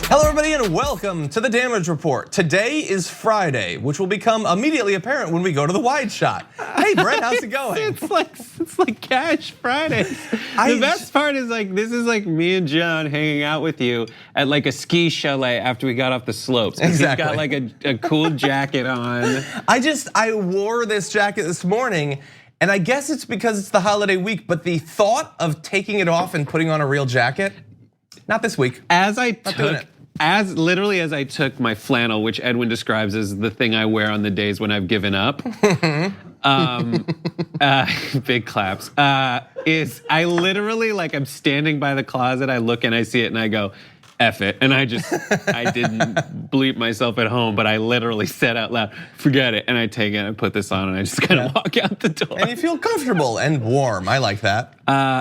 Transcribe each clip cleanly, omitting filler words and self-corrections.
Hello everybody and welcome to the Damage Report. Today is Friday, which will become immediately apparent when we go to the wide shot. Hey Brett, how's it going? It's like Cash Friday. The best part is this is like me and John hanging out with you at like a ski chalet after we got off the slopes. Exactly. He's got like a cool jacket on. I wore this jacket this morning, and I guess it's because it's the holiday week, but the thought of taking it off and putting on a real jacket, not this week. As I took my flannel, which Edwin describes as the thing I wear on the days when I've given up. Big claps. Is I literally I'm standing by the closet, I look and I see it and I go, F it. And I didn't bleep myself at home, but I literally said out loud, forget it. And I take it and I put this on and I just kind of walk out the door. And you feel comfortable and warm, I like that.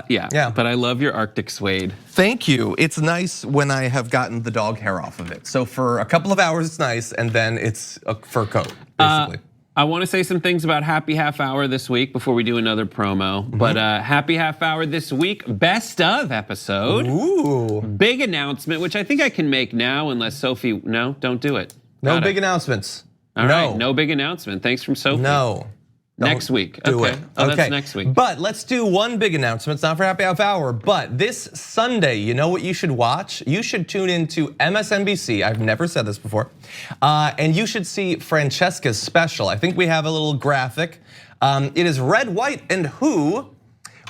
Yeah, but I love your Arctic suede. Thank you. It's nice when I have gotten the dog hair off of it. So for a couple of hours it's nice, and then it's a fur coat, basically. I want to say some things about Happy Half Hour this week before we do another promo. But Happy Half Hour this week, best of episode. Ooh. Big announcement, which I think I can make now unless Sophie, no, don't do it. No big announcements. All right, no big announcement. Thanks from Sophie. No. Next week. Do okay. it. Oh, okay. That's next week. But let's do one big announcement. It's not for Happy Half Hour, but this Sunday, you know what you should watch? You should tune into MSNBC. I've never said this before. And you should see Francesca's special. I think we have a little graphic. It is Red, White, and Who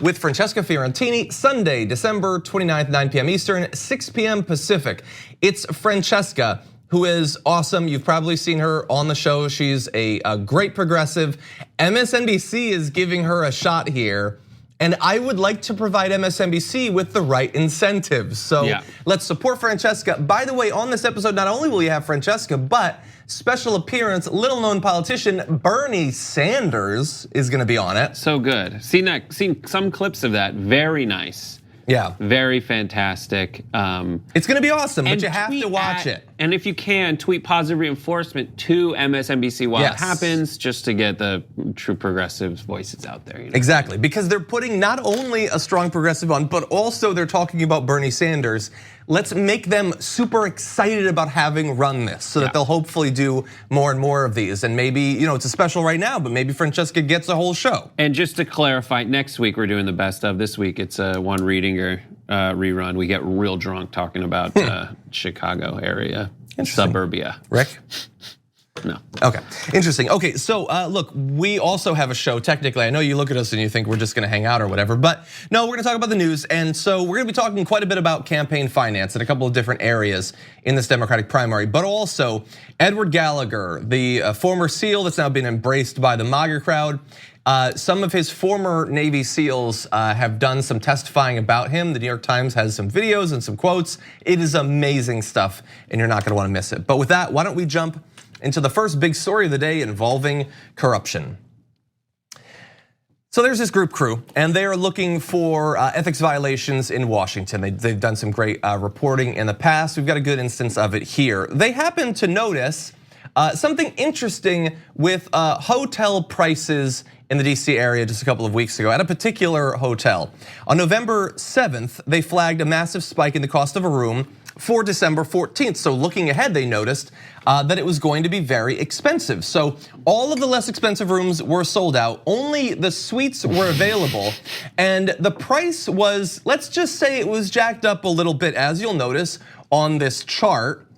with Francesca Fiorentini, Sunday, December 29th, 9 p.m. Eastern, 6 p.m. Pacific. It's Francesca, who is awesome. You've probably seen her on the show. She's a great progressive. MSNBC is giving her a shot here. And I would like to provide MSNBC with the right incentives. So let's support Francesca. By the way, on this episode, not only will you have Francesca, but special appearance, little known politician Bernie Sanders is gonna be on it. So good. Seen some clips of that, very nice. Yeah. Very fantastic. It's gonna be awesome, but you have to watch it. And if you can, tweet positive reinforcement to MSNBC while it happens, just to get the true progressives' voices out there. You know? Exactly, because they're putting not only a strong progressive on, but also they're talking about Bernie Sanders. Let's make them super excited about having run this so that they'll hopefully do more and more of these. And maybe, it's a special right now, but maybe Francesca gets a whole show. And just to clarify, next week we're doing the best of. This week it's a one reading or rerun. We get real drunk talking about Chicago area, suburbia. Rick? No. Okay, interesting. Okay, so look, we also have a show technically. I know you look at us and you think we're just gonna hang out or whatever, but no, we're gonna talk about the news. And so we're gonna be talking quite a bit about campaign finance in a couple of different areas in this Democratic primary, but also Edward Gallagher, the former SEAL that's now been embraced by the MAGA crowd. Some of his former Navy SEALs have done some testifying about him. The New York Times has some videos and some quotes. It is amazing stuff, and you're not gonna wanna miss it. But with that, why don't we jump into the first big story of the day involving corruption. So there's this group Crew, and they are looking for ethics violations in Washington. They've done some great reporting in the past. We've got a good instance of it here. They happen to notice something interesting with hotel prices in the DC area just a couple of weeks ago at a particular hotel. On November 7th, they flagged a massive spike in the cost of a room for December 14th. So looking ahead, they noticed that it was going to be very expensive. So all of the less expensive rooms were sold out, only the suites were available. And the price was, let's just say it was jacked up a little bit, as you'll notice on this chart.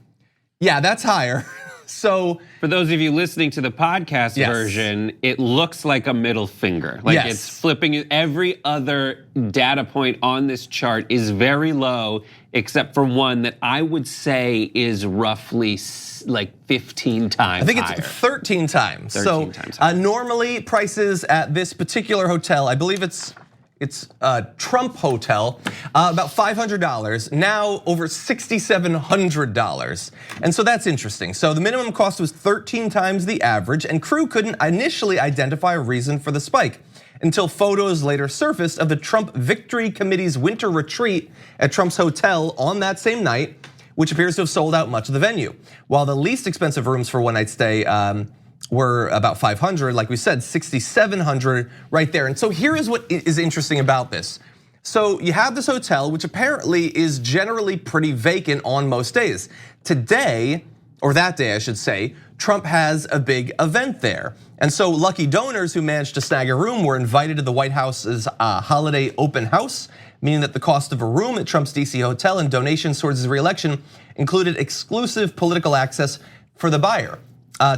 Yeah, that's higher. So for those of you listening to the podcast version, it looks like a middle finger. Like it's flipping. Every other data point on this chart is very low, except for one that I would say is roughly like 15 times higher. I think it's 13 times. 13 times higher. Normally prices at this particular hotel, I believe it's Trump Hotel, about $500, now over $6,700. And so that's interesting. So the minimum cost was 13 times the average, and Crew couldn't initially identify a reason for the spike until photos later surfaced of the Trump Victory Committee's winter retreat at Trump's hotel on that same night, which appears to have sold out much of the venue. While the least expensive rooms for one night stay were about 500, like we said, 6,700 right there. And so here is what is interesting about this. So you have this hotel, which apparently is generally pretty vacant on most days. Today, or that day I should say, Trump has a big event there. And so lucky donors who managed to snag a room were invited to the White House's holiday open house, meaning that the cost of a room at Trump's DC hotel and donations towards his reelection included exclusive political access for the buyer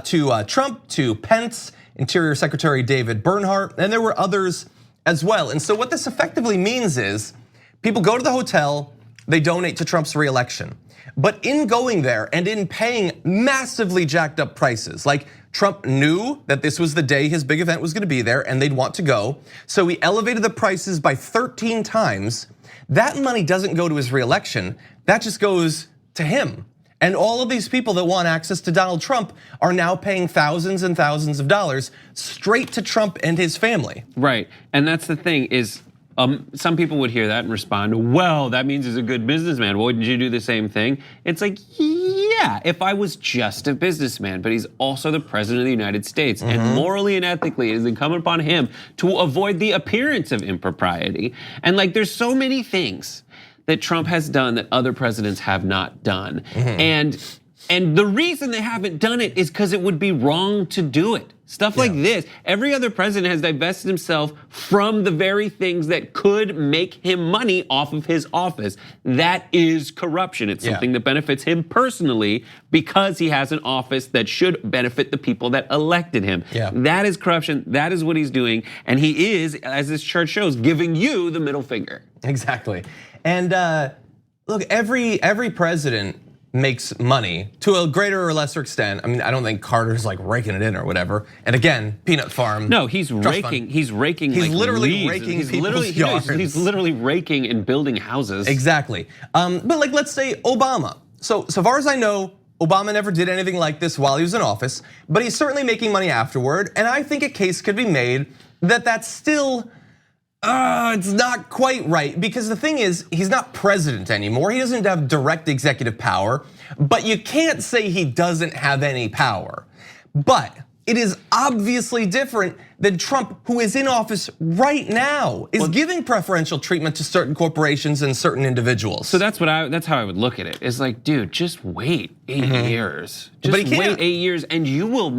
to Trump, to Pence, Interior Secretary David Bernhardt, and there were others as well. And so what this effectively means is people go to the hotel, they donate to Trump's reelection. But in going there and in paying massively jacked up prices, like Trump knew that this was the day his big event was gonna be there and they'd want to go. So he elevated the prices by 13 times. That money doesn't go to his reelection, that just goes to him. And all of these people that want access to Donald Trump are now paying thousands and thousands of dollars straight to Trump and his family. Right, and that's the thing is, some people would hear that and respond, well, that means he's a good businessman. Wouldn't you do the same thing? It's like, yeah, if I was just a businessman, but he's also the president of the United States. And morally and ethically, it is incumbent upon him to avoid the appearance of impropriety. And like, there's so many things that Trump has done that other presidents have not done. And the reason they haven't done it is because it would be wrong to do it. Stuff like this. Every other president has divested himself from the very things that could make him money off of his office. That is corruption. It's something that benefits him personally because he has an office that should benefit the people that elected him. That is corruption. That is what he's doing. And he is, as this chart shows, giving you the middle finger. Exactly. And look, every president makes money to a greater or lesser extent. I mean, I don't think Carter's like raking it in or whatever. And again, peanut farm. No, he's raking. He's raking. He's like literally raking people's yards. He's literally raking and building houses. Exactly. But like, let's say Obama. So far as I know, Obama never did anything like this while he was in office, but he's certainly making money afterward. And I think a case could be made that that's still. It's not quite right, because the thing is, he's not president anymore. He doesn't have direct executive power, but you can't say he doesn't have any power. But it is obviously different than Trump, who is in office right now, is giving preferential treatment to certain corporations and certain individuals. So that's how I would look at it. It's like, dude, just wait 8 years. Just wait 8 years and you'll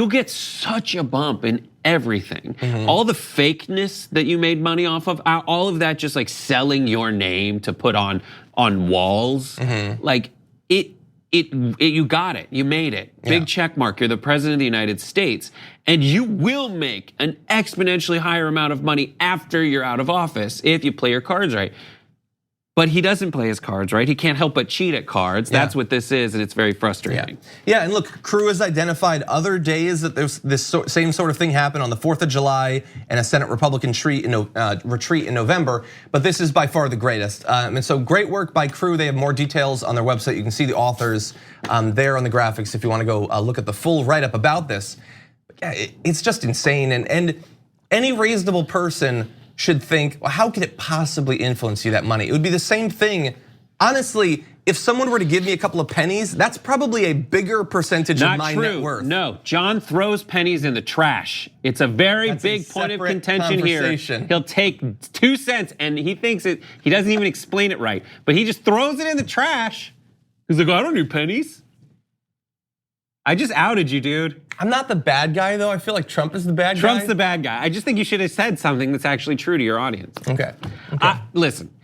get such a bump in everything. All the fakeness that you made money off of, all of that just like selling your name to put on walls, like you got it, you made it. Big check mark, you're the president of the United States, and you will make an exponentially higher amount of money after you're out of office if you play your cards right. But he doesn't play his cards right. He can't help but cheat at cards. That's what this is, and it's very frustrating. Yeah, and look, Crew has identified other days that there's this same sort of thing happened on the 4th of July and a Senate Republican retreat in November, but this is by far the greatest. And so great work by Crew. They have more details on their website. You can see the authors there on the graphics if you want to go look at the full write-up about this. But yeah, it's just insane, and any reasonable person should think, well, how could it possibly influence you, that money? It would be the same thing. Honestly, if someone were to give me a couple of pennies, that's probably a bigger percentage of my net worth. No, John throws pennies in the trash. It's a very big point of contention here. He'll take 2 cents and he thinks it, he doesn't even explain it right, but he just throws it in the trash. He's like, I don't need pennies. I just outed you, dude. I'm not the bad guy though. I feel like Trump is the bad guy. Trump's the bad guy. I just think you should have said something that's actually true to your audience. Okay. Listen,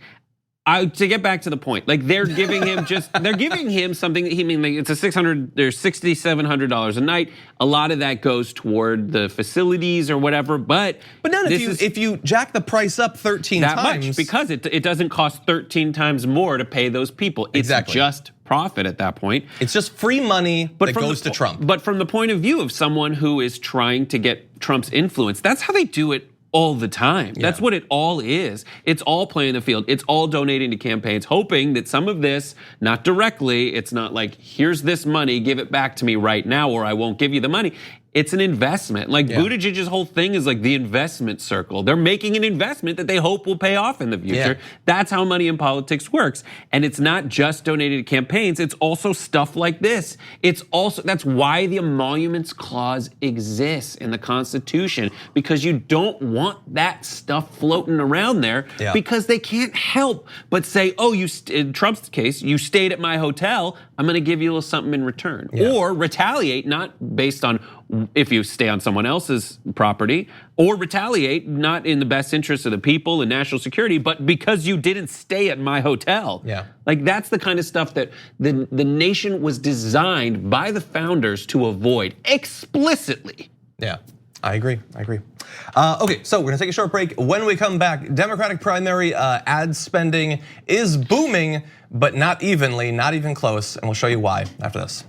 to get back to the point, like they're giving him they're giving him something that like it's a $6,700 a night. A lot of that goes toward the facilities or whatever, but none if you jack the price up 13 that times. Much, because it doesn't cost 13 times more to pay those people. It's just profit at that point. It's just free money that goes to Trump. But from the point of view of someone who is trying to get Trump's influence, that's how they do it all the time. That's what it all is. It's all playing the field. It's all donating to campaigns, hoping that some of this, not directly, it's not like, here's this money, give it back to me right now or I won't give you the money. It's an investment. Like Buttigieg's whole thing is like the investment circle. They're making an investment that they hope will pay off in the future. That's how money in politics works. And it's not just donated to campaigns, it's also stuff like this. That's why the Emoluments Clause exists in the Constitution, because you don't want that stuff floating around there because they can't help but say, oh, in Trump's case, you stayed at my hotel, I'm gonna give you a little something in return. Or retaliate, not based on if you stay on someone else's property, or retaliate not in the best interest of the people and national security, but because you didn't stay at my hotel. Like that's the kind of stuff that the nation was designed by the founders to avoid explicitly. Yeah, I agree. Okay, so we're gonna take a short break. When we come back, Democratic primary ad spending is booming, but not evenly, not even close, and we'll show you why after this.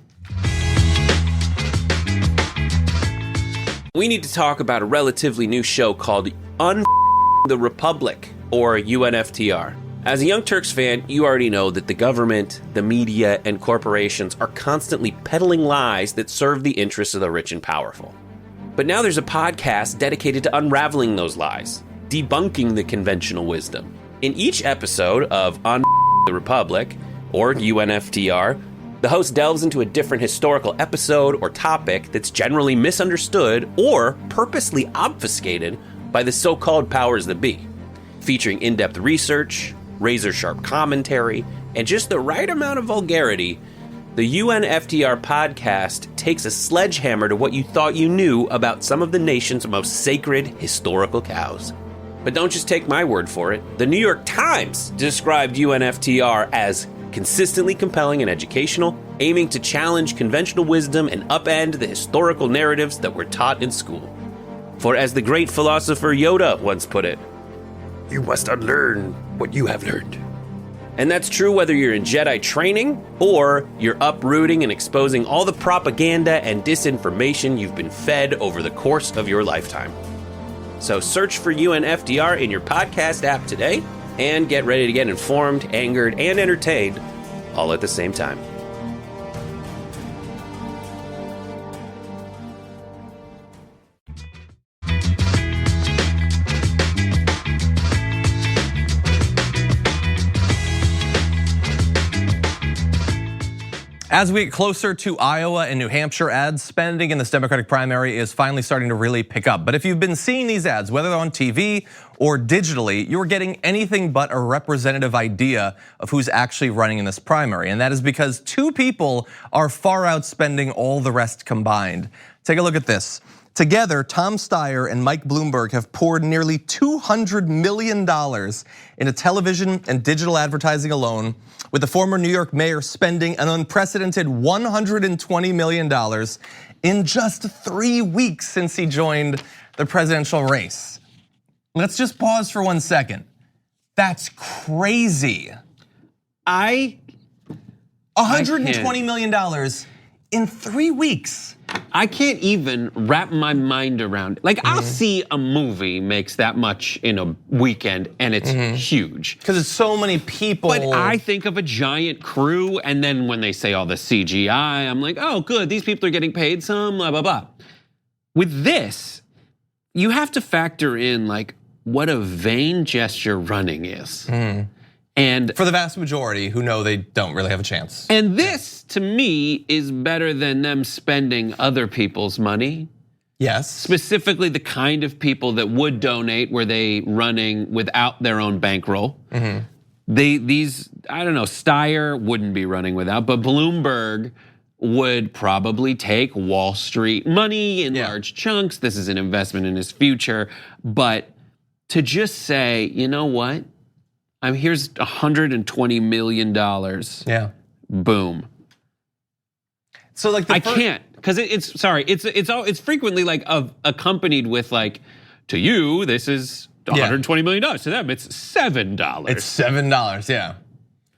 We need to talk about a relatively new show called the Republic, or UNFTR. As a Young Turks fan, you already know that the government, the media, and corporations are constantly peddling lies that serve the interests of the rich and powerful. But now there's a podcast dedicated to unraveling those lies, debunking the conventional wisdom. In each episode of the Republic, or UNFTR, the host delves into a different historical episode or topic that's generally misunderstood or purposely obfuscated by the so-called powers that be, featuring in-depth research, razor-sharp commentary, and just the right amount of vulgarity. The UNFTR podcast takes a sledgehammer to what you thought you knew about some of the nation's most sacred historical cows. But don't just take my word for it. The New York Times described UNFTR as consistently compelling and educational, aiming to challenge conventional wisdom and upend the historical narratives that were taught in school. For as the great philosopher Yoda once put it, you must unlearn what you have learned. And that's true whether you're in Jedi training or you're uprooting and exposing all the propaganda and disinformation you've been fed over the course of your lifetime. So search for UNFTR in your podcast app today and get ready to get informed, angered, and entertained all at the same time. As we get closer to Iowa and New Hampshire, ad spending in this Democratic primary is finally starting to really pick up. But if you've been seeing these ads, whether on TV or digitally, you're getting anything but a representative idea of who's actually running in this primary. And that is because two people are far outspending all the rest combined. Take a look at this. Together, Tom Steyer and Mike Bloomberg have poured nearly $200 million into television and digital advertising alone, with the former New York mayor spending an unprecedented $120 million in just 3 weeks since he joined the presidential race. Let's just pause for 1 second. That's crazy. $120 million in 3 weeks. I can't even wrap my mind around it. Like I'll see a movie makes that much in a weekend and it's huge. Because it's so many people. But I think of a giant crew, and then when they say all the CGI, I'm like, oh good, these people are getting paid some, blah, blah, blah. With this, you have to factor in like what a vain gesture running is. And for the vast majority who know they don't really have a chance. And this, to me, is better than them spending other people's money. Yes. Specifically the kind of people that would donate were they running without their own bankroll. These, I don't know, Steyer wouldn't be running without, but Bloomberg would probably take Wall Street money in large chunks. This is an investment in his future. But to just say, you know what? Here's $120 million. Yeah. Boom. So like I can't, because it's frequently like accompanied with like, to you this is $120 million. To them it's $7. It's $7. Yeah.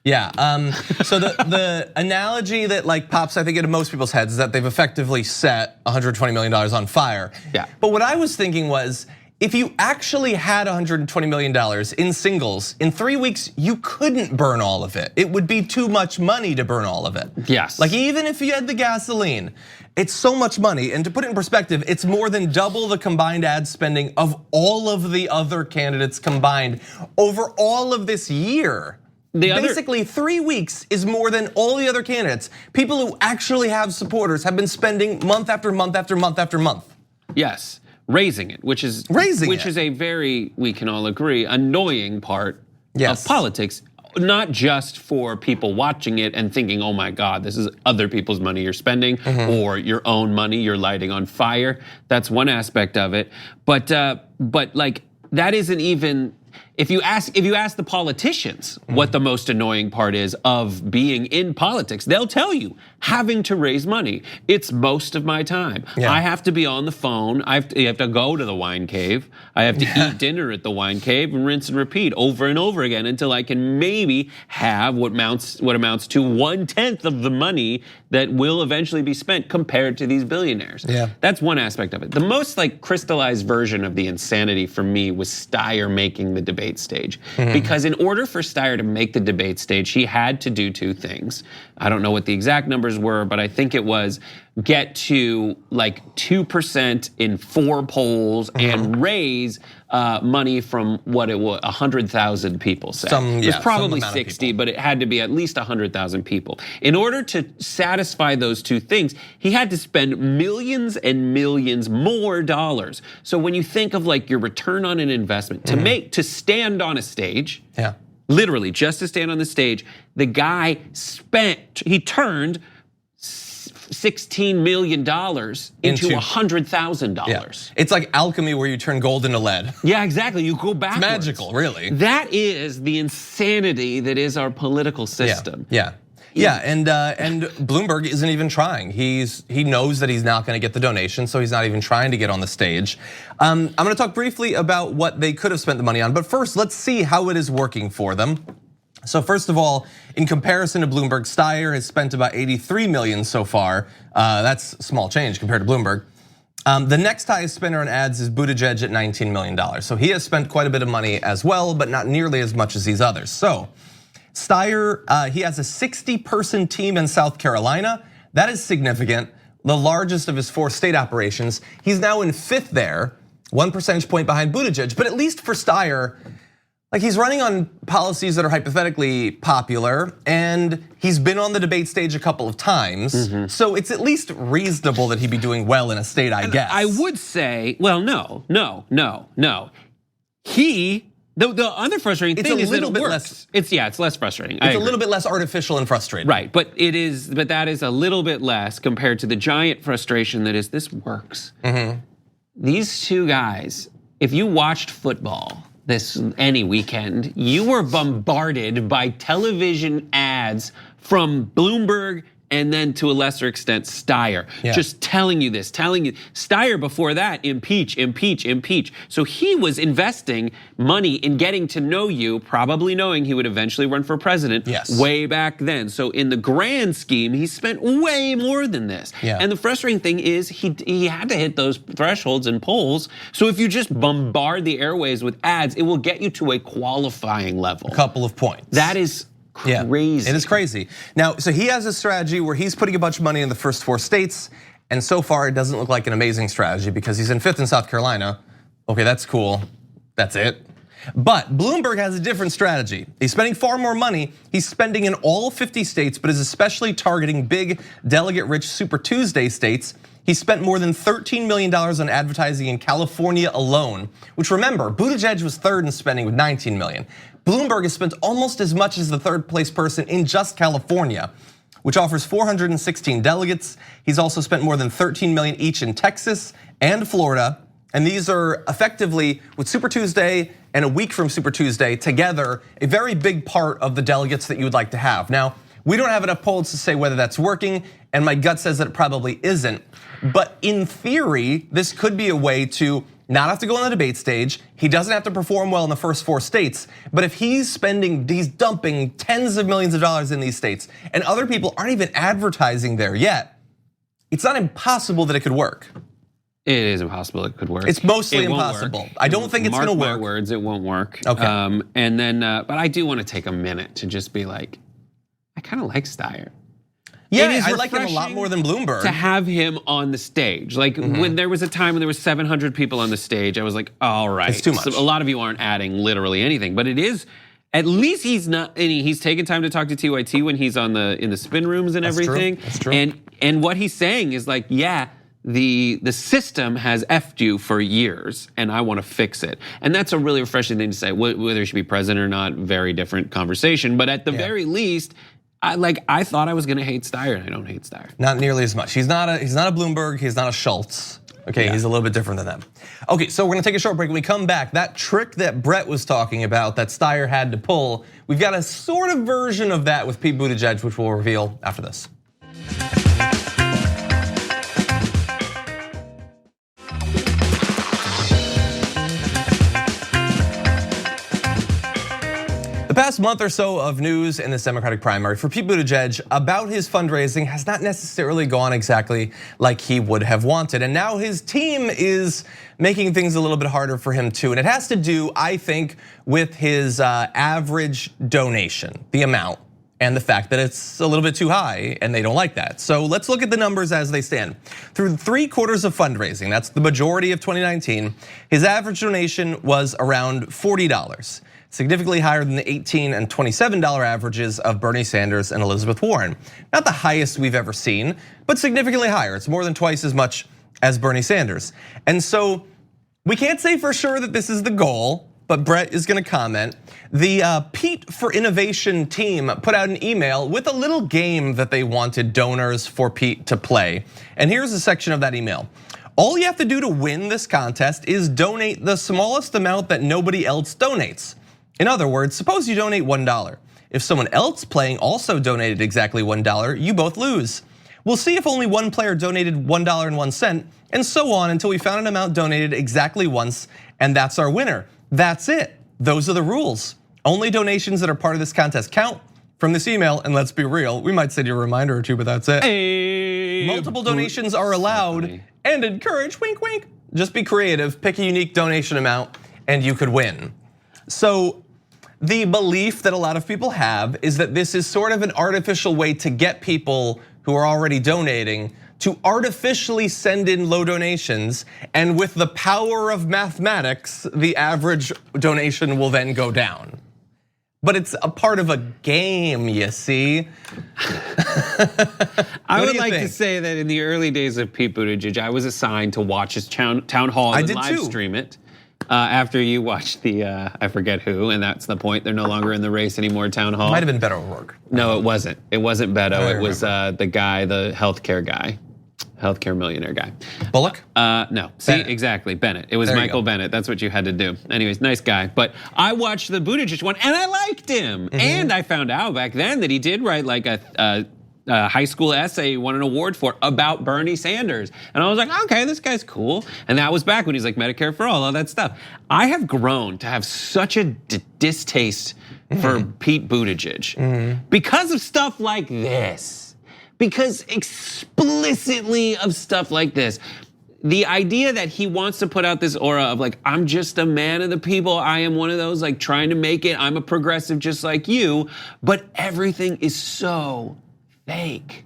Yeah. So the analogy that like pops, I think, into most people's heads is that they've effectively set $120 million on fire. Yeah. But what I was thinking was, if you actually had $120 million in singles, in 3 weeks, you couldn't burn all of it. It would be too much money to burn all of it. Yes. Like even if you had the gasoline, it's so much money. And to put it in perspective, it's more than double the combined ad spending of all of the other candidates combined over all of this year. Basically, 3 weeks is more than all the other candidates. People who actually have supporters have been spending month after month after month after month. Yes, raising it, which is a very, we can all agree, annoying part of politics. Not just for people watching it and thinking, oh my God, this is other people's money you're spending, or your own money you're lighting on fire. That's one aspect of it. But like that isn't even. If you ask the politicians what the most annoying part is of being in politics, they'll tell you having to raise money. It's most of my time. Yeah. I have to be on the phone. I have to go to the wine cave. I have to eat dinner at the wine cave and rinse and repeat over and over again until I can maybe have what amounts to 1/10 of the money that will eventually be spent compared to these billionaires. Yeah. That's one aspect of it. The most like crystallized version of the insanity for me was Steyer making the debate stage. Because in order for Steyer to make the debate stage, he had to do two things. I don't know what the exact numbers were, but I think it was get to like 2% in 4 polls and raise money from what it was 100,000 people said. It was probably 60, but it had to be at least 100,000 people. In order to satisfy those two things, he had to spend millions and millions more dollars. So when you think of like your return on an investment to stand on a stage, literally just to stand on the stage, the guy he turned $16 million into $100,000. Yeah. It's like alchemy where you turn gold into lead. Yeah, exactly. You go backwards. It's magical, really. That is the insanity that is our political system. Yeah, and Bloomberg isn't even trying. He knows that he's not going to get the donation, so he's not even trying to get on the stage. I'm going to talk briefly about what they could have spent the money on, but first, let's see how it is working for them. So first of all, in comparison to Bloomberg, Steyer has spent about 83 million so far. That's small change compared to Bloomberg. The next highest spender on ads is Buttigieg at $19 million. So he has spent quite a bit of money as well, but not nearly as much as these others. So Steyer, he has a 60-person team in South Carolina. That is significant, the largest of his 4 state operations. He's now in 5th there, 1 percentage point behind Buttigieg. But at least for Steyer, like he's running on policies that are hypothetically popular, and he's been on the debate stage a couple of times. So it's at least reasonable that he'd be doing well in a state, I guess. I would say, well, no. The other frustrating thing is that it works. It's less frustrating. It's a little bit less artificial and frustrating. Right, but that is a little bit less compared to the giant frustration that is this works. These two guys, if you watched football any weekend, you were bombarded by television ads from Bloomberg and then to a lesser extent Steyer, just telling you this, Steyer before that, impeach. So he was investing money in getting to know you, probably knowing he would eventually run for president way back then. So in the grand scheme, he spent way more than this. And the frustrating thing is he had to hit those thresholds in polls. So if you just bombard the airways with ads, it will get you to a qualifying level. A couple of points. That is crazy. It is crazy. Now, so he has a strategy where he's putting a bunch of money in the first 4 states, and so far it doesn't look like an amazing strategy because he's in 5th in South Carolina. Okay, that's cool. That's it. But Bloomberg has a different strategy. He's spending far more money. He's spending in all 50 states, but is especially targeting big, delegate-rich Super Tuesday states. He spent more than $13 million on advertising in California alone, which remember, Buttigieg was 3rd in spending with $19 million. Bloomberg has spent almost as much as the 3rd place person in just California, which offers 416 delegates. He's also spent more than $13 million each in Texas and Florida. And these are effectively, with Super Tuesday and a week from Super Tuesday together, a very big part of the delegates that you would like to have. Now, we don't have enough polls to say whether that's working, and my gut says that it probably isn't. But in theory, this could be a way to not have to go on the debate stage. He doesn't have to perform well in the first 4 states. But if he's dumping tens of millions of dollars in these states, and other people aren't even advertising there yet, it's not impossible that it could work. It is impossible. It could work. It's mostly It won't impossible. work. I don't think it's going to Mark work. my words, it won't work. Okay. And then, but I do want to take a minute to just be like, I kind of like Steyer. Yeah, I like him a lot more than Bloomberg. To have him on the stage. Like when there was a time when there was 700 people on the stage, I was like, all right. It's too much. So a lot of you aren't adding literally anything, but it is, at least he's not, and he's taking time to talk to TYT when he's in the spin rooms and everything. That's true. And what he's saying is like, yeah, the system has effed you for years and I want to fix it. And that's a really refreshing thing to say. Whether he should be president or not, very different conversation. But at the very least, I thought I was gonna hate Steyer, and I don't hate Steyer. Not nearly as much. He's not a Bloomberg, he's not a Schultz. Okay, he's a little bit different than them. Okay, so we're gonna take a short break. When we come back, that trick that Brett was talking about that Steyer had to pull, we've got a sort of version of that with Pete Buttigieg, which we'll reveal after this. The past month or so of news in this Democratic primary for Pete Buttigieg about his fundraising has not necessarily gone exactly like he would have wanted. And now his team is making things a little bit harder for him too. And it has to do, I think, with his average donation, the amount, and the fact that it's a little bit too high and they don't like that. So let's look at the numbers as they stand. Through 3 quarters of fundraising, that's the majority of 2019, his average donation was around $40. Significantly higher than the $18 and $27 averages of Bernie Sanders and Elizabeth Warren. Not the highest we've ever seen, but significantly higher. It's more than twice as much as Bernie Sanders. And so we can't say for sure that this is the goal, but Brett is gonna comment. The Pete for Innovation team put out an email with a little game that they wanted donors for Pete to play. And here's a section of that email. All you have to do to win this contest is donate the smallest amount that nobody else donates. In other words, suppose you donate $1. If someone else playing also donated exactly $1, you both lose. We'll see if only one player donated $1.01, and so on until we found an amount donated exactly once, and that's our winner. That's it. Those are the rules. Only donations that are part of this contest count. From this email, and let's be real, we might send you a reminder or two, but that's it. Hey, multiple donations are allowed and encouraged, wink, wink. Just be creative, pick a unique donation amount, and you could win. So the belief that a lot of people have is that this is sort of an artificial way to get people who are already donating to artificially send in low donations, and with the power of mathematics, the average donation will then go down. But it's a part of a game, you see. I would like to say that in the early days of Pete Buttigieg, I was assigned to watch his town hall and live stream it. After you watched the, I forget who, and that's the point, they're no longer in the race anymore, town hall. Might have been Beto O'Rourke. No, it wasn't. It wasn't Beto, it was the guy, the healthcare guy. Healthcare millionaire guy. Bullock? No, see, Bennett. Exactly, Bennett. It was Michael Bennett, that's what you had to do. Anyways, nice guy. But I watched the Buttigieg one and I liked him. And I found out back then that he did write like a high school essay he won an award for about Bernie Sanders. And I was like, okay, this guy's cool. And that was back when he's like Medicare for all that stuff. I have grown to have such a distaste for Pete Buttigieg because of stuff like this. Because explicitly of stuff like this. The idea that he wants to put out this aura of like, I'm just a man of the people. I am one of those like trying to make it. I'm a progressive just like you. But everything is so fake.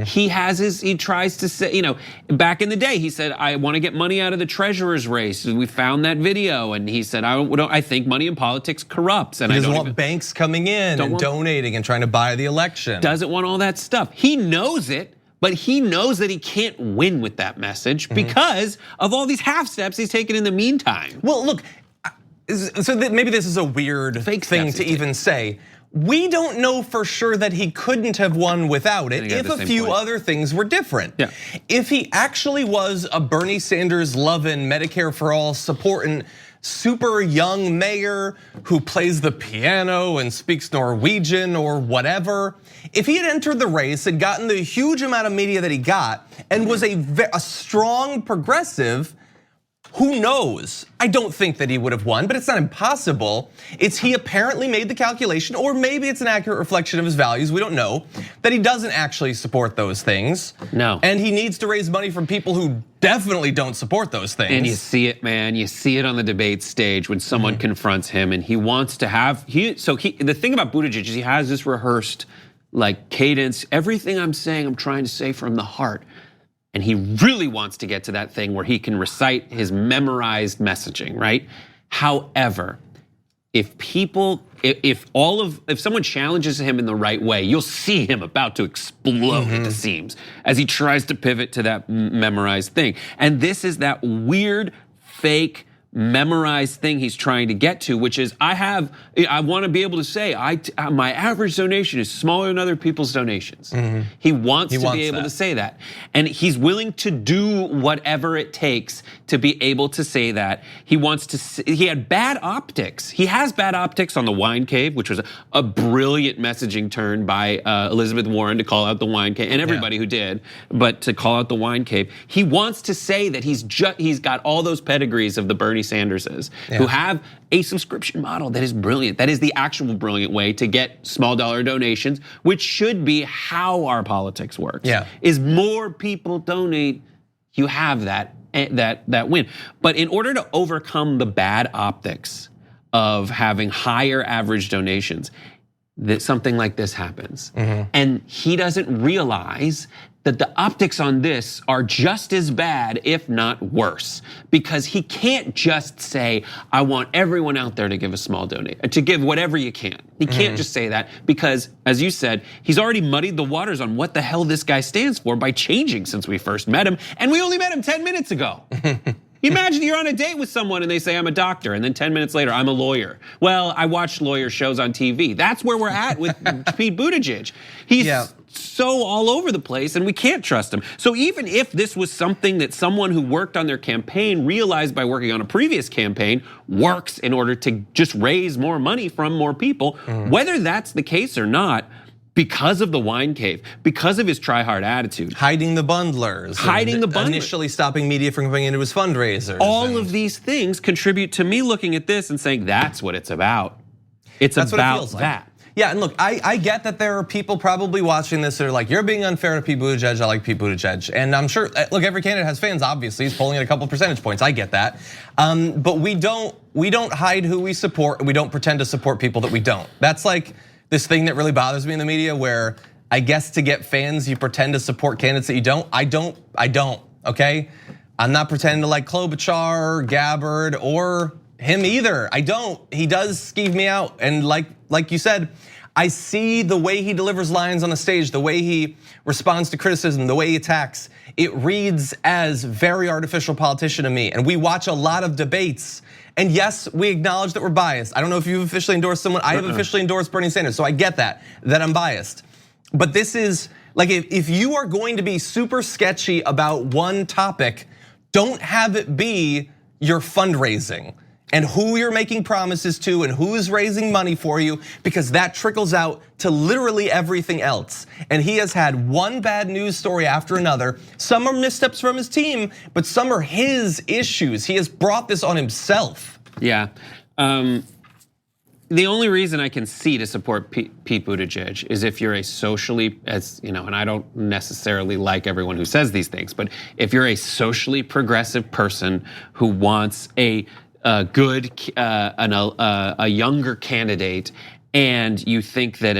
He tries to say, back in the day, he said, I want to get money out of the treasurer's race. We found that video, and he said, I think money in politics corrupts. And he doesn't want banks coming in and donating and trying to buy the election. Doesn't want all that stuff. He knows it, but he knows that he can't win with that message because of all these half steps he's taken in the meantime. Well, look, so maybe this is a weird thing to even say. We don't know for sure that he couldn't have won without it if a few other things were different. Yeah. If he actually was a Bernie Sanders loving, Medicare for all supporting, super young mayor who plays the piano and speaks Norwegian or whatever, if he had entered the race and gotten the huge amount of media that he got and was a strong progressive, Who knows? I don't think that he would have won, but it's not impossible. It's he apparently made the calculation, or maybe it's an accurate reflection of his values, we don't know, that he doesn't actually support those things. No. And he needs to raise money from people who definitely don't support those things. And you see it, man. You see it on the debate stage when someone confronts him, and he wants to have, the thing about Buttigieg is he has this rehearsed like cadence. Everything I'm saying, I'm trying to say from the heart. And he really wants to get to that thing where he can recite his memorized messaging, right? However, if someone challenges him in the right way, you'll see him about to explode at the seams as he tries to pivot to that memorized thing. And this is that weird, fake, memorized thing he's trying to get to, which is I want to be able to say my average donation is smaller than other people's donations. He wants to be able to say that, and he's willing to do whatever it takes to be able to say that. He wants to. He had bad optics. He has bad optics on the wine cave, which was a brilliant messaging turn by Elizabeth Warren to call out the wine cave, and everybody who did, but to call out the wine cave. He wants to say that he's got all those pedigrees of the Bernie Sanderses who have a subscription model that is brilliant. That is the actual brilliant way to get small dollar donations, which should be how our politics works. Is more people donate, you have that win. But in order to overcome the bad optics of having higher average donations, that something like this happens. And he doesn't realize that the optics on this are just as bad, if not worse, because he can't just say, I want everyone out there to give a small donation, to give whatever you can. He can't just say that because, as you said, he's already muddied the waters on what the hell this guy stands for by changing since we first met him, and we only met him 10 minutes ago. Imagine you're on a date with someone and they say, I'm a doctor, and then 10 minutes later, I'm a lawyer. Well, I watch lawyer shows on TV. That's where we're at with Pete Buttigieg. He's so all over the place, and we can't trust him. So even if this was something that someone who worked on their campaign realized by working on a previous campaign works in order to just raise more money from more people, whether that's the case or not, because of the wine cave, because of his try-hard attitude. Hiding the bundlers. Initially stopping media from coming into his fundraisers. All of these things contribute to me looking at this and saying, that's what it's about. That's about what it feels like. That. Yeah, and look, I get that there are people probably watching this that are like, you're being unfair to Pete Buttigieg, I like Pete Buttigieg. And I'm sure, look, every candidate has fans, obviously, he's polling at a couple percentage points, I get that. But we don't hide who we support, and we don't pretend to support people that we don't. That's like this thing that really bothers me in the media where I guess to get fans, you pretend to support candidates that you don't. I don't, okay? I'm not pretending to like Klobuchar, Gabbard, or him either. I don't. He does skeeve me out, and like you said, I see the way he delivers lines on the stage, the way he responds to criticism, the way he attacks. It reads as very artificial politician to me, and we watch a lot of debates. And yes, we acknowledge that we're biased. I don't know if you've officially endorsed someone. I have officially endorsed Bernie Sanders, so I get that I'm biased. But this is, like, if you are going to be super sketchy about one topic, don't have it be your fundraising and who you're making promises to and who is raising money for you, because that trickles out to literally everything else. And he has had one bad news story after another. Some are missteps from his team, but some are his issues. He has brought this on himself. Yeah. The only reason I can see to support Pete Buttigieg is if you're a socially, and I don't necessarily like everyone who says these things, but if you're a socially progressive person who wants a younger candidate, and you think that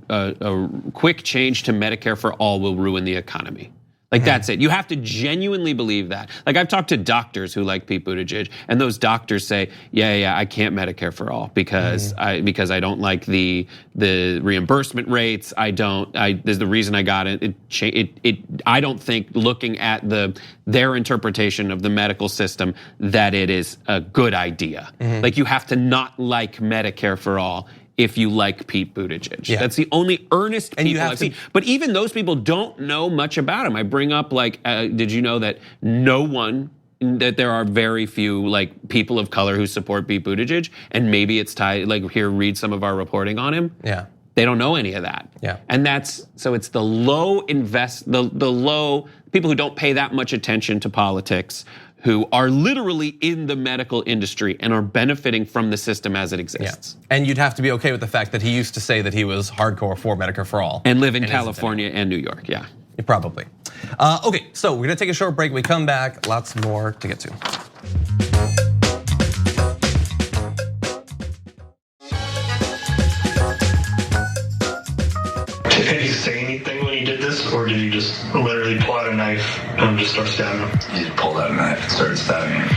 a quick change to Medicare for all will ruin the economy. Like that's it. You have to genuinely believe that. Like I've talked to doctors who like Pete Buttigieg, and those doctors say, yeah, I can't Medicare for all because I don't like the reimbursement rates. There's the reason I got it. I don't think looking at their interpretation of the medical system that it is a good idea. Like you have to not like Medicare for all if you like Pete Buttigieg. Yeah. That's the only earnest people I've seen. But even those people don't know much about him. I bring up did you know that that there are very few like people of color who support Pete Buttigieg, and maybe it's tied, like here, read some of our reporting on him. Yeah. They don't know any of that. Yeah. And so it's the low people who don't pay that much attention to politics, who are literally in the medical industry and are benefiting from the system as it exists. Yeah. And you'd have to be okay with the fact that he used to say that he was hardcore for Medicare for all. And live in California and New York, yeah. Probably. Okay, so we're gonna take a short break. We come back, lots more to get to. Did he say anything when he did this, or did he just literally pull out a knife and just start stabbing him? He just pulled out a knife and started stabbing him.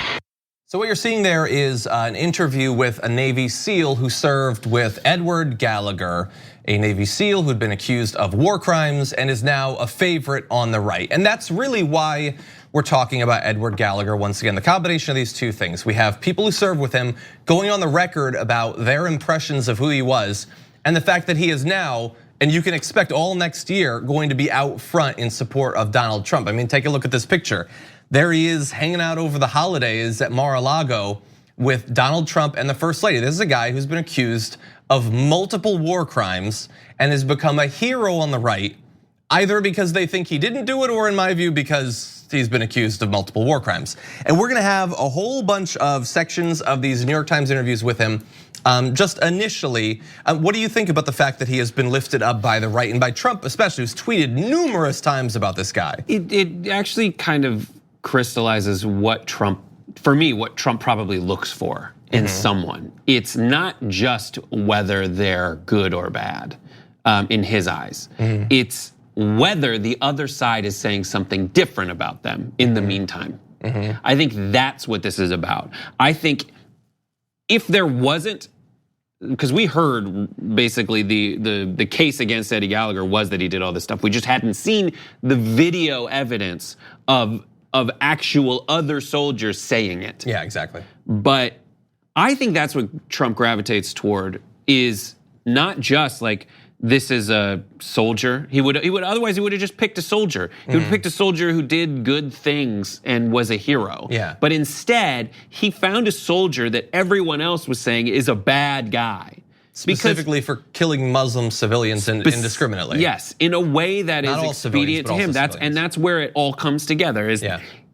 So what you're seeing there is an interview with a Navy SEAL who served with Edward Gallagher, a Navy SEAL who'd been accused of war crimes and is now a favorite on the right. And that's really why we're talking about Edward Gallagher once again, the combination of these two things. We have people who served with him going on the record about their impressions of who he was, and the fact that he is now, and you can expect all next year, going to be out front in support of Donald Trump. I mean, take a look at this picture. There he is hanging out over the holidays at Mar-a-Lago with Donald Trump and the First Lady. This is a guy who's been accused of multiple war crimes and has become a hero on the right, either because they think he didn't do it, or in my view, because he's been accused of multiple war crimes. And we're gonna have a whole bunch of sections of these New York Times interviews with him. Just initially, what do you think about the fact that he has been lifted up by the right and by Trump especially, who's tweeted numerous times about this guy? It actually kind of crystallizes what Trump, for me, what Trump probably looks for in someone. It's not just whether they're good or bad in his eyes. It's whether the other side is saying something different about them in the meantime. I think that's what this is about. I think if there wasn't, because we heard basically the case against Eddie Gallagher was that he did all this stuff. We just hadn't seen the video evidence of actual other soldiers saying it. Yeah, exactly. But I think that's what Trump gravitates toward, is not just like, this is a soldier. Otherwise he would have just picked a soldier. He would have picked a soldier who did good things and was a hero. Yeah. But instead, he found a soldier that everyone else was saying is a bad guy. Specifically for killing Muslim civilians indiscriminately. Yes, in a way that is expedient to him. That's where it all comes together. Is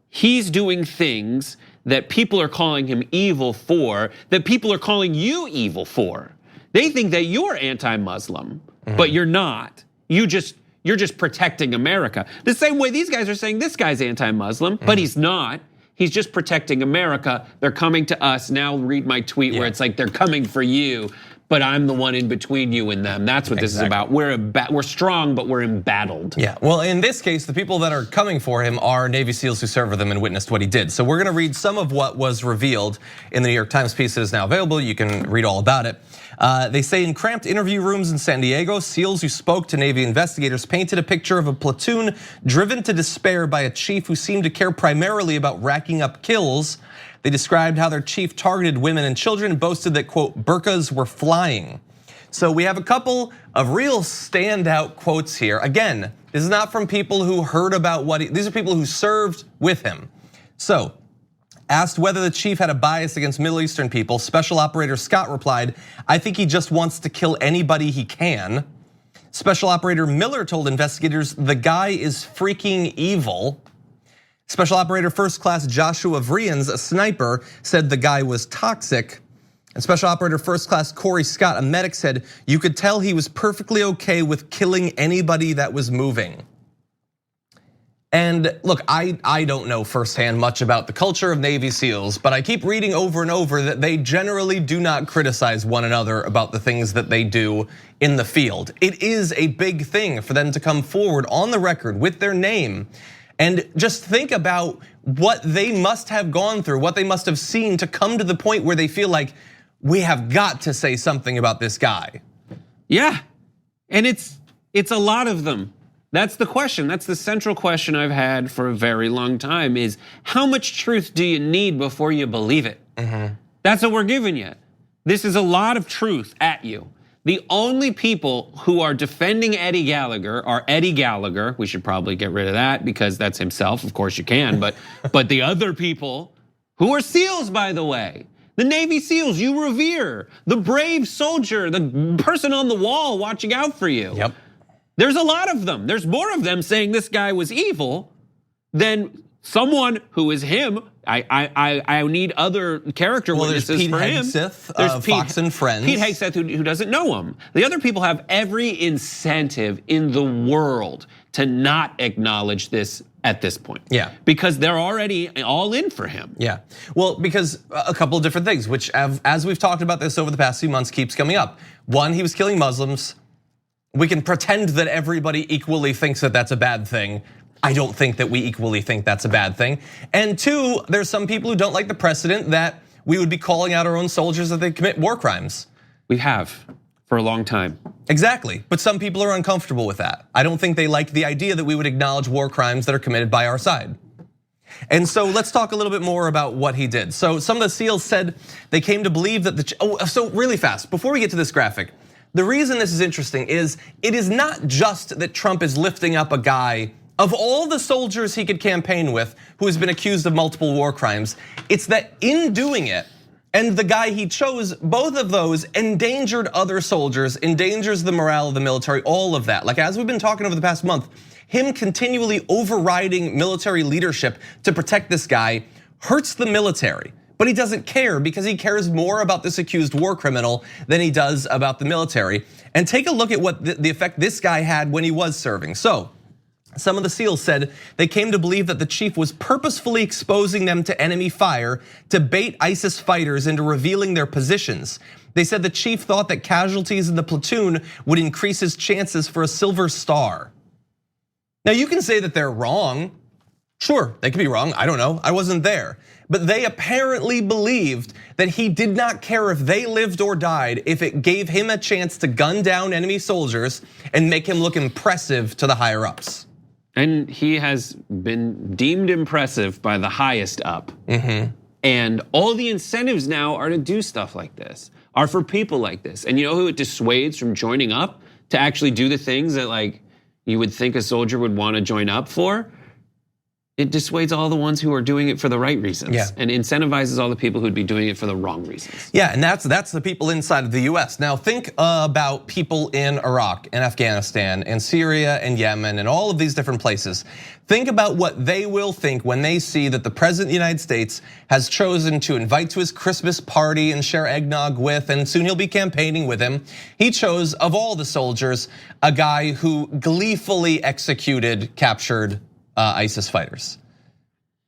he's doing things that people are calling him evil for, that people are calling you evil for. They think that you're anti-Muslim, but you're not. You're just protecting America. The same way these guys are saying this guy's anti-Muslim, but he's not. He's just protecting America. They're coming to us. Now read my tweet where it's like they're coming for you, but I'm the one in between you and them. That's what this is about. We're strong, but we're embattled. Yeah, well, in this case, the people that are coming for him are Navy SEALs who served with him and witnessed what he did. So we're gonna read some of what was revealed in the New York Times piece that is now available. You can read all about it. They say in cramped interview rooms in San Diego, SEALs who spoke to Navy investigators painted a picture of a platoon driven to despair by a chief who seemed to care primarily about racking up kills. They described how their chief targeted women and children and boasted that, quote, burqas were flying. So we have a couple of real standout quotes here. Again, this is not from people who heard about these are people who served with him. So, asked whether the chief had a bias against Middle Eastern people, Special Operator Scott replied, I think he just wants to kill anybody he can. Special Operator Miller told investigators, the guy is freaking evil. Special Operator First Class Joshua Vrians, a sniper, said the guy was toxic. And Special Operator First Class Corey Scott, a medic, said you could tell he was perfectly okay with killing anybody that was moving. And look, I don't know firsthand much about the culture of Navy SEALs, but I keep reading over and over that they generally do not criticize one another about the things that they do in the field. It is a big thing for them to come forward on the record with their name and just think about what they must have gone through, what they must have seen to come to the point where they feel like we have got to say something about this guy. Yeah, and it's a lot of them. That's the question. That's the central question I've had for a very long time is how much truth do you need before you believe it? That's what we're giving you. This is a lot of truth at you. The only people who are defending Eddie Gallagher are Eddie Gallagher. We should probably get rid of that because that's himself. Of course you can, but the other people who are SEALs, by the way, the Navy SEALs you revere, the brave soldier, the person on the wall watching out for you. Yep. There's a lot of them. There's more of them saying this guy was evil than someone who is him I need other character witnesses there's Pete for him. Hegseth of Fox and Friends. Pete Hegseth, who doesn't know him. The other people have every incentive in the world to not acknowledge this at this point. Yeah. Because they're already all in for him. Yeah. Well, because a couple of different things, which as we've talked about this over the past few months, keeps coming up. One, he was killing Muslims. We can pretend that everybody equally thinks that that's a bad thing. I don't think that we equally think that's a bad thing. And two, there's some people who don't like the precedent that we would be calling out our own soldiers if they commit war crimes. We have for a long time. Exactly, but some people are uncomfortable with that. I don't think they like the idea that we would acknowledge war crimes that are committed by our side. And so let's talk a little bit more about what he did. So some of the SEALs said they came to believe that so really fast, before we get to this graphic, the reason this is interesting is it is not just that Trump is lifting up a guy of all the soldiers he could campaign with who has been accused of multiple war crimes. It's that in doing it, and the guy he chose, both of those endangered other soldiers, endangers the morale of the military, all of that. Like as we've been talking over the past month, him continually overriding military leadership to protect this guy hurts the military. But he doesn't care because he cares more about this accused war criminal than he does about the military. And take a look at what the effect this guy had when he was serving. So, some of the SEALs said they came to believe that the chief was purposefully exposing them to enemy fire to bait ISIS fighters into revealing their positions. They said the chief thought that casualties in the platoon would increase his chances for a Silver Star. Now you can say that they're wrong. Sure, they could be wrong, I don't know, I wasn't there. But they apparently believed that he did not care if they lived or died if it gave him a chance to gun down enemy soldiers and make him look impressive to the higher ups. And he has been deemed impressive by the highest up. And all the incentives now are to do stuff like this, are for people like this. And you know who it dissuades from joining up to actually do the things that like you would think a soldier would want to join up for? It dissuades all the ones who are doing it for the right reasons, and incentivizes all the people who'd be doing it for the wrong reasons. Yeah, and that's the people inside of the US. Now think about people in Iraq and Afghanistan and Syria and Yemen and all of these different places. Think about what they will think when they see that the president of the United States has chosen to invite to his Christmas party and share eggnog with, and soon he'll be campaigning with him. He chose, of all the soldiers, a guy who gleefully captured ISIS fighters.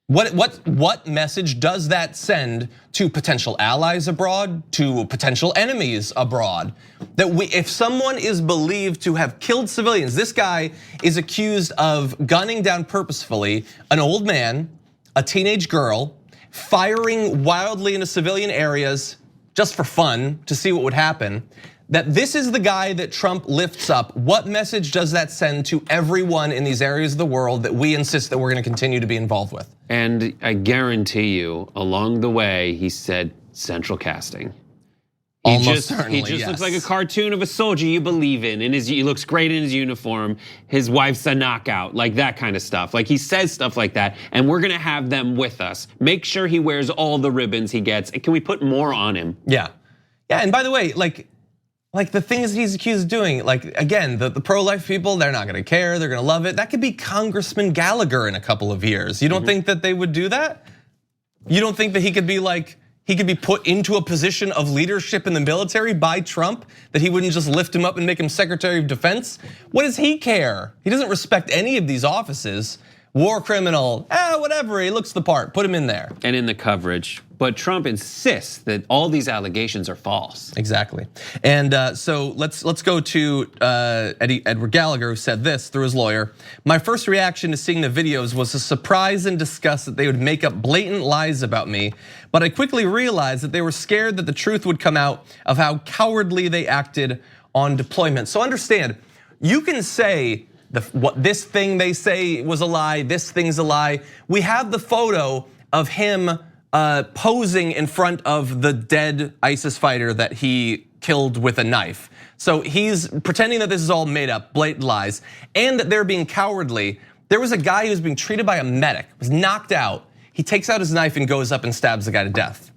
What message does that send to potential allies abroad, to potential enemies abroad? That if someone is believed to have killed civilians, this guy is accused of gunning down purposefully an old man, a teenage girl, firing wildly into civilian areas just for fun to see what would happen. That this is the guy that Trump lifts up. What message does that send to everyone in these areas of the world that we insist that we're gonna continue to be involved with? And I guarantee you, along the way, he said central casting. He just looks like a cartoon of a soldier you believe in, and he looks great in his uniform. His wife's a knockout, like that kind of stuff. Like he says stuff like that, and we're gonna have them with us. Make sure he wears all the ribbons he gets, and can we put more on him? Yeah, and by the way, like the things he's accused of doing, like again, the pro-life people, they're not gonna care, they're gonna love it. That could be Congressman Gallagher in a couple of years. You don't think that they would do that? You don't think that he could be put into a position of leadership in the military by Trump, that he wouldn't just lift him up and make him Secretary of Defense? What does he care? He doesn't respect any of these offices. War criminal, whatever, he looks the part, put him in there. And in the coverage, but Trump insists that all these allegations are false. Exactly, and so let's go to Edward Gallagher, who said this through his lawyer. My first reaction to seeing the videos was a surprise and disgust that they would make up blatant lies about me, but I quickly realized that they were scared that the truth would come out of how cowardly they acted on deployment. So understand, you can say what this thing they say was a lie, this thing's a lie. We have the photo of him posing in front of the dead ISIS fighter that he killed with a knife. So he's pretending that this is all made up, blatant lies, and that they're being cowardly. There was a guy who was being treated by a medic, was knocked out. He takes out his knife and goes up and stabs the guy to death.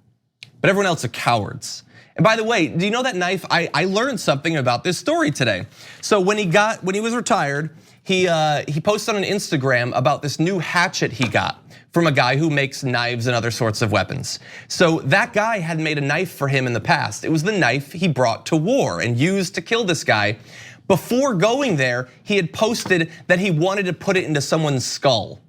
But everyone else are cowards. And by the way, do you know that knife? I learned something about this story today. So when he was retired, he posted on Instagram about this new hatchet he got from a guy who makes knives and other sorts of weapons. So that guy had made a knife for him in the past. It was the knife he brought to war and used to kill this guy. Before going there, he had posted that he wanted to put it into someone's skull.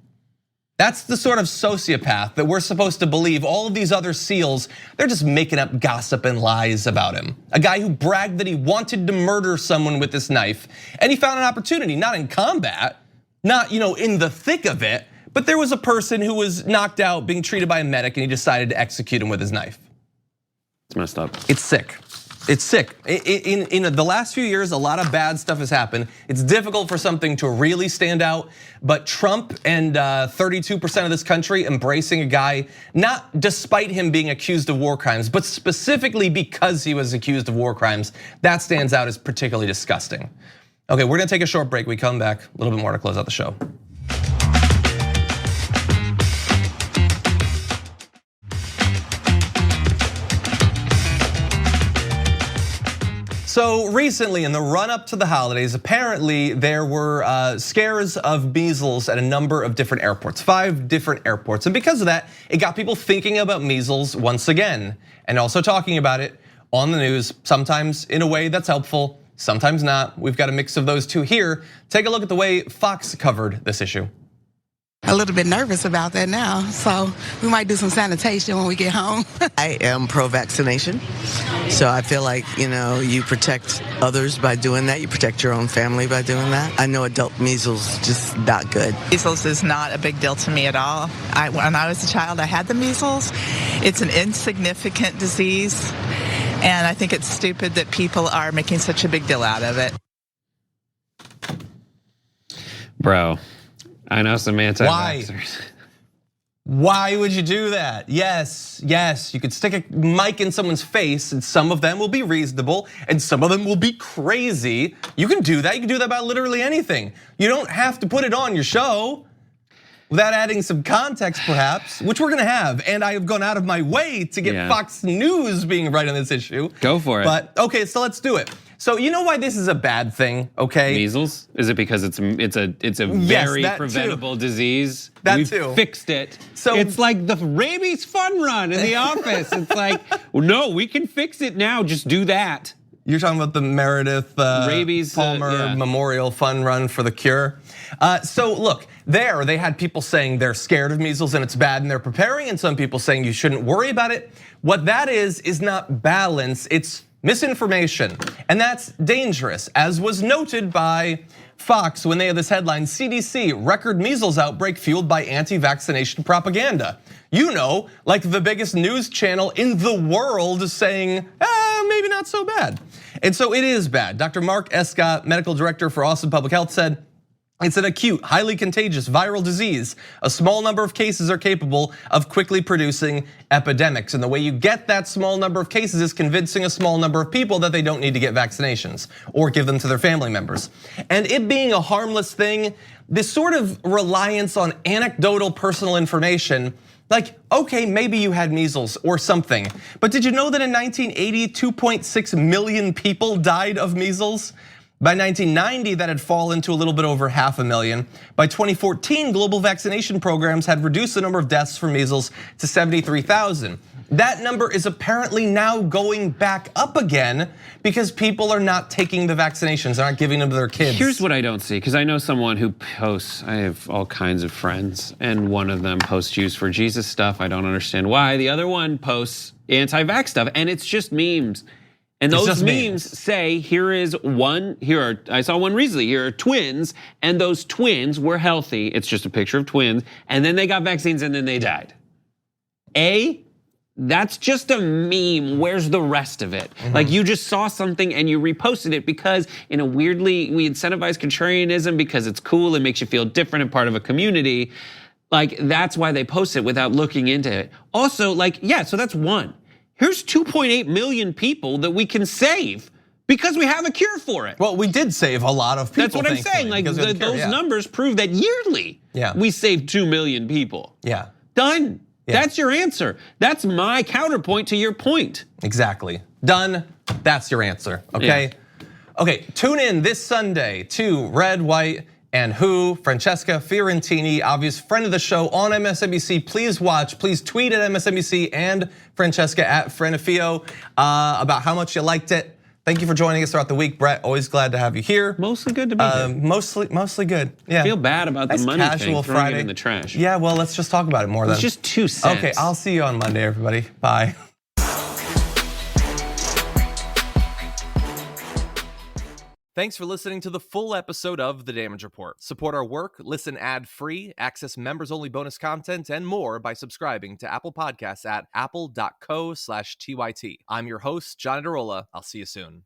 That's the sort of sociopath that we're supposed to believe all of these other SEALs, they're just making up gossip and lies about him. A guy who bragged that he wanted to murder someone with this knife, and he found an opportunity, not in combat, not in the thick of it, but there was a person who was knocked out being treated by a medic and he decided to execute him with his knife. It's messed up. It's sick. It's sick. In the last few years, a lot of bad stuff has happened. It's difficult for something to really stand out, but Trump and 32% of this country embracing a guy, not despite him being accused of war crimes, but specifically because he was accused of war crimes, that stands out as particularly disgusting. Okay, we're gonna take a short break. We come back, a little bit more to close out the show. So recently, in the run up to the holidays, apparently there were scares of measles at a number of different airports, 5 different airports. And because of that, it got people thinking about measles once again, and also talking about it on the news, sometimes in a way that's helpful, sometimes not. We've got a mix of those two here. Take a look at the way Fox covered this issue. A little bit nervous about that now, so we might do some sanitation when we get home. I am pro-vaccination, so I feel like, you protect others by doing that. You protect your own family by doing that. I know adult measles just not good. Measles is not a big deal to me at all. When I was a child, I had the measles. It's an insignificant disease, and I think it's stupid that people are making such a big deal out of it. Bro. I know some anti-vaxxers. Why would you do that? Yes, you could stick a mic in someone's face and some of them will be reasonable and some of them will be crazy. You can do that, about literally anything. You don't have to put it on your show without adding some context perhaps, which we're gonna have. And I have gone out of my way to get Fox News being right on this issue. Go for it. But okay, so let's do it. So you know why this is a bad thing, okay? Measles? Is it because it's a very preventable disease? That too. We fixed it. So it's like the rabies fun run in the office. It's like, no, we can fix it now. Just do that. You're talking about the Meredith rabies Palmer Memorial Fun Run for the Cure. So look, they had people saying they're scared of measles and it's bad and they're preparing, and some people saying you shouldn't worry about it. What that is not balance, it's misinformation, and that's dangerous, as was noted by Fox when they had this headline, CDC, record measles outbreak fueled by anti-vaccination propaganda. Like the biggest news channel in the world saying, maybe not so bad. And so it is bad. Dr. Mark Escott, medical director for Austin Public Health, said, it's an acute, highly contagious viral disease. A small number of cases are capable of quickly producing epidemics. And the way you get that small number of cases is convincing a small number of people that they don't need to get vaccinations or give them to their family members. And it being a harmless thing, this sort of reliance on anecdotal personal information, like, okay, maybe you had measles or something. But did you know that in 1980, 2.6 million people died of measles? By 1990, that had fallen to a little bit over 500,000. By 2014, global vaccination programs had reduced the number of deaths from measles to 73,000. That number is apparently now going back up again because people are not taking the vaccinations, they're not giving them to their kids. Here's what I don't see, because I know someone who posts, I have all kinds of friends, and one of them posts Jews for Jesus stuff. I don't understand why. The other one posts anti-vax stuff, and it's just memes. And those memes say, I saw one recently, here are twins, and those twins were healthy. It's just a picture of twins, and then they got vaccines and then they died. That's just a meme. Where's the rest of it? Like, you just saw something and you reposted it because we incentivize contrarianism because it's cool, it makes you feel different and part of a community. Like, that's why they post it without looking into it. Also, so that's one. Here's 2.8 million people that we can save because we have a cure for it. Well, we did save a lot of people. That's what I'm saying. Like those numbers prove that yearly, we saved 2 million people. Yeah. Done. Yeah. That's your answer. That's my counterpoint to your point. Exactly. Done. That's your answer. Okay. Yeah. Okay. Tune in this Sunday to Red, White, and who, Francesca Fiorentini, obvious friend of the show on MSNBC. Please watch, please tweet at MSNBC and Francesca at Friendafio about how much you liked it. Thank you for joining us throughout the week, Brett. Always glad to have you here. Mostly good to be here. Mostly good. Yeah. I feel bad about the money casual thing, throwing Friday it in the trash. Yeah, well, let's just talk about it more then. It's just 2 cents. Okay, I'll see you on Monday, everybody. Bye. Thanks for listening to the full episode of The Damage Report. Support our work, listen ad-free, access members-only bonus content, and more by subscribing to Apple Podcasts at apple.co/TYT. I'm your host, John Adarola. I'll see you soon.